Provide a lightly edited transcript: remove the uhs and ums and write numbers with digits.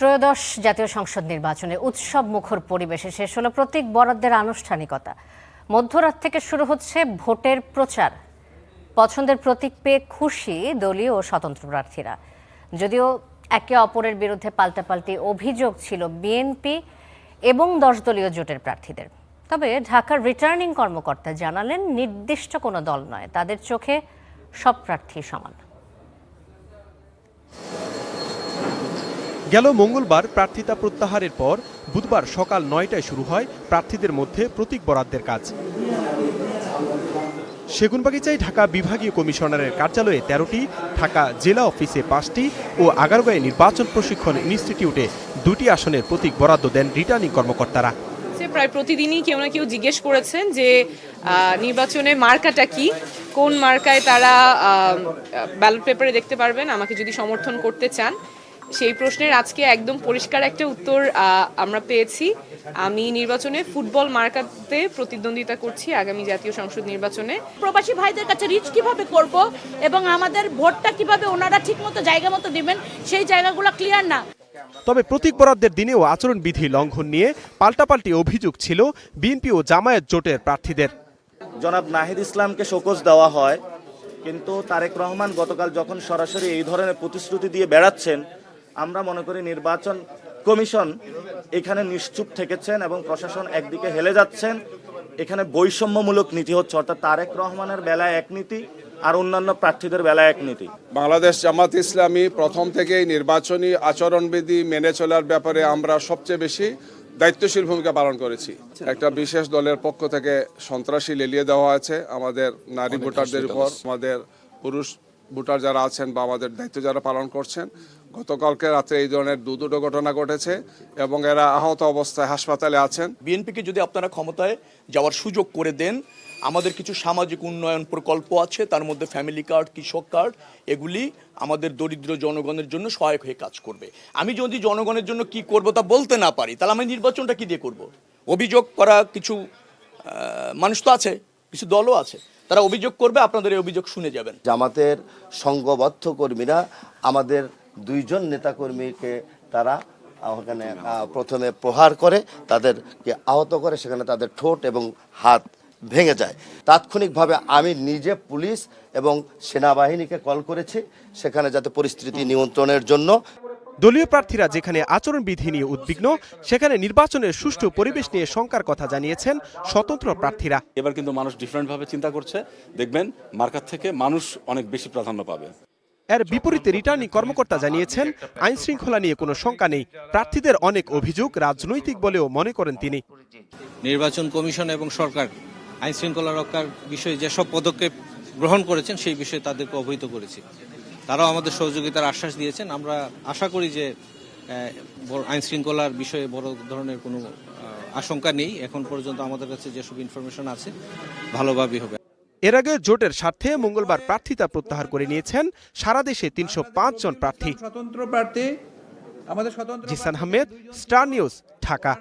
ত্রয়োদশ জাতীয় সংসদ নির্বাচনে উৎসব মুখর পরিবেশে শেষ হলো প্রতীক বরাদ্দের আনুষ্ঠানিকতা। মধ্যরাত থেকে শুরু হচ্ছে ভোটের প্রচার। পছন্দের প্রতীক পেয়ে খুশি দলীয় ও স্বতন্ত্র প্রার্থীরা। যদিও একে অপরের বিরুদ্ধে পাল্টাপাল্টি অভিযোগ ছিল বিএনপি এবং 10 দলীয় জোটের প্রার্থীদের। তবে ঢাকার রিটার্নিং কর্মকর্তা জানালেন, নির্দিষ্ট কোনো দল নয়, তাদের চোখে সব প্রার্থী সমান। গেল মঙ্গলবার প্রার্থিতা প্রত্যাহারের পর বুধবার সকাল 9টায় শুরু হয় প্রার্থীদের মধ্যে প্রতীক বরাদ্দের কাজ। সেগুনবাগিচায় ঢাকা বিভাগীয় কমিশনারের কার্যালয়ে 13টি, ঢাকা জেলা অফিসে 5টি ও আগারগাঁওয়ে নির্বাচন প্রশিক্ষণ ইনস্টিটিউটে 2টি আসনের প্রতীক বরাদ্দ দেন রিটার্নিং কর্মকর্তারা। প্রায় প্রতিদিনই কেউ না কেউ জিজ্ঞেস করেছেন যে নির্বাচনে মার্কাটা কি, কোন মার্কায় তারা ব্যালট পেপারে দেখতে পারবেন আমাকে যদি সমর্থন করতে চান। সেই প্রশ্নের আজকে একদম পরিষ্কার একটা উত্তর আমরা পেয়েছি। আমি নির্বাচনে ফুটবল মার্কাতে প্রতিদ্বন্দ্বিতা করছি আগামী জাতীয় সংসদ নির্বাচনে। প্রবাসী ভাইদের কাছে রিচ কিভাবে করব এবং আমাদের ভোটটা কিভাবে ওনারা ঠিকমতো জায়গা মতো দিবেন, সেই জায়গাগুলো ক্লিয়ার না। তবে প্রতীক বরাদ্দের দিনেও আচরণবিধি লঙ্ঘন নিয়ে পাল্টাপাল্টি অভিযোগ ছিল বিএনপি ও জামায়াত জোটের প্রার্থীদের। জনাব নাহিদ ইসলামকে শোকজ দেওয়া হয়, কিন্তু তারেক রহমান গতকাল যখন সরাসরি এই ধরনের প্রতিশ্রুতি দিয়ে বেড়াচ্ছেন, আমরা মনে করি নির্বাচন কমিশন এখানে নিশ্চুপ থেকেছেন এবং প্রশাসন একদিকে হেলে যাচ্ছেন। এখানে বৈষম্যমূলক নীতি হচ্ছে, অর্থাৎ তারেক রহমানের বেলায় এক নীতি আর অন্যান্য প্রার্থীদের বেলায় এক নীতি। বাংলাদেশ জামাত ইসলামী প্রথম থেকেই নির্বাচনী আচরণবিধি মেনে চলার ব্যাপারে আমরা সবচেয়ে বেশি দায়িত্বশীল ভূমিকা পালন করেছি। একটা বিশেষ দলের পক্ষ থেকে সন্ত্রাসী লেলিয়ে দেওয়া আছে আমাদের নারী ভোটারদের উপর, আমাদের পুরুষ ভোটার যারা আছেন বা আমাদের দায়িত্ব যারা পালন করছেন। গতকালকে রাতে এই ধরনের দুটো ঘটনা ঘটেছে এবং এরা আহত অবস্থায় হাসপাতালে আছেন। বিএনপিকে যদি আপনারা ক্ষমতায় যাওয়ার সুযোগ করে দেন, আমাদের কিছু সামাজিক উন্নয়ন প্রকল্প আছে, তার মধ্যে ফ্যামিলি কার্ড, কৃষক কার্ড, এগুলি আমাদের দরিদ্র জনগণের জন্য সহায়ক হয়ে কাজ করবে। আমি যদি জনগণের জন্য কি করব তা বলতে না পারি, তাহলে আমি নির্বাচনটা কি দিয়ে করব? অভিযোগ করা কিছু মানুষ তো আছে, কিছু দলও আছে, তারা অভিযোগ করবে, আপনাদের এই অভিযোগ শুনে যাবেন। জামাতের সংঘবদ্ধ কর্মীরা আমাদের 2জন নেতাকর্মীকে তারা ওখানে প্রথমে প্রহার করে, তাদেরকে আহত করে, সেখানে তাদের ঠোঁট এবং হাত ভেঙে যায়। তাৎক্ষণিকভাবে আমি নিজে পুলিশ এবং সেনাবাহিনীকে কল করেছি সেখানে যাতে পরিস্থিতি নিয়ন্ত্রণের জন্য। দলীয় প্রার্থীরা যেখানে আচরণবিধি নিয়ে উদ্বিগ্ন, সেখানে নির্বাচনের সুষ্ঠু পরিবেশ নিয়ে শঙ্কার কথা জানিয়েছেন স্বতন্ত্র প্রার্থীরা। এবার কিন্তু মানুষ ডিফারেন্টভাবে চিন্তা করছে, দেখবেন মার্কার থেকে মানুষ অনেক বেশি প্রাধান্য পাবে। এর বিপরীতে রিটার্নিং কর্মকর্তা জানিয়েছেন, আইন শৃঙ্খলা নিয়ে কোনো শঙ্কা নেই। প্রার্থীদের অনেক অভিযোগ রাজনৈতিক বলেও মনে করেন তিনি। নির্বাচন কমিশন এবং সরকার আইন শৃঙ্খলা রক্ষার বিষয়ে যেসব পদক্ষেপ গ্রহণ করেছেন সেই বিষয়ে তাদেরকে অবহিত করেছি। তারাও আমাদের সহযোগিতার আশ্বাস দিয়েছেন। আমরা আশা করি যে আইন শৃঙ্খলার বিষয়ে বড় ধরনের কোনো আশঙ্কা নেই। এখন পর্যন্ত আমাদের কাছে যেসব ইনফরমেশন আছে ভালোভাবেই হবে। এর আগে জোটের স্বার্থে মঙ্গলবার প্রার্থিতা প্রত্যাহার করে নিয়েছেন সারা দেশে 305 জন প্রার্থী। Jisan Ahmed, Star News, Dhaka.